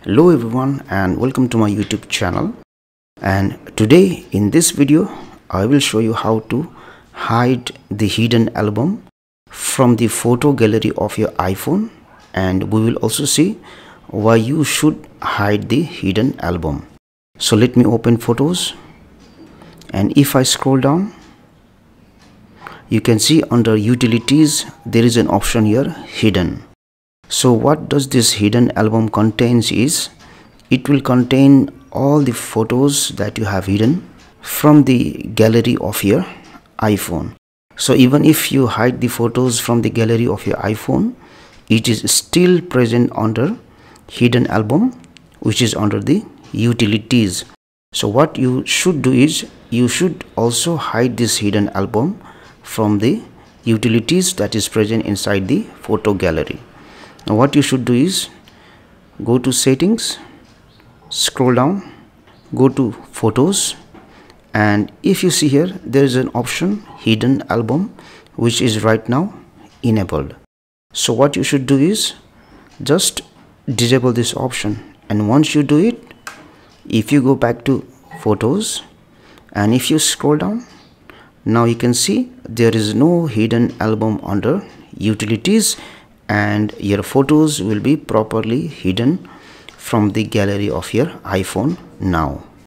Hello everyone and welcome to my YouTube channel. And today in this video I will show you how to hide the hidden album from the photo gallery of your iPhone, and we will also see why you should hide the hidden album. So let me open Photos, and if I scroll down, you can see under Utilities there is an option here, Hidden. So what does this hidden album contains is, it will contain all the photos that you have hidden from the gallery of your iPhone. So even if you hide the photos from the gallery of your iPhone, it is still present under hidden album, which is under the Utilities. So what you should do is, you should also hide this hidden album from the Utilities that is present inside the photo gallery. Now what you should do is, go to Settings, scroll down, go to Photos, and if you see here there is an option Hidden Album, which is right now enabled. So what you should do is just disable this option, and once you do it, if you go back to Photos and if you scroll down, now you can see there is no hidden album under Utilities, and your photos will be properly hidden from the gallery of your iPhone now.